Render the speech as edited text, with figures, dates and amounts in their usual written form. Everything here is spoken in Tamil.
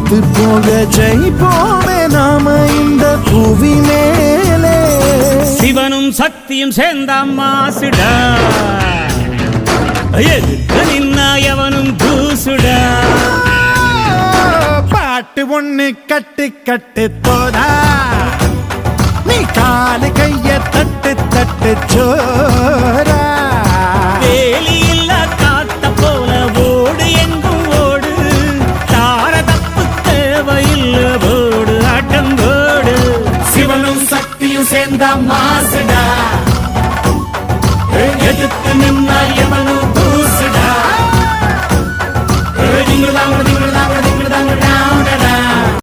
தோத்து போக ஜெயிப்போமே நாம இந்த புவி மேலே. சிவனும் சக்தியும் சேர்ந்த மாசுடா, எதுக்கு நின்னா எவனும் தூசுடா. பாட்டு ஒண்ணு கட்டு கட்டு போதா, நீ காலு கைய தட்டு தட்டு சோரா. வேலி இல்ல காத்த போல ஓடு எங்கும் ஓடு, தார தப்பு தேவையில்ல போடு ஆட்டம் போடு. சிவனும் சக்தியும் சேர்ந்த மாசுடா, எதுக்கு நின்னா எவனும்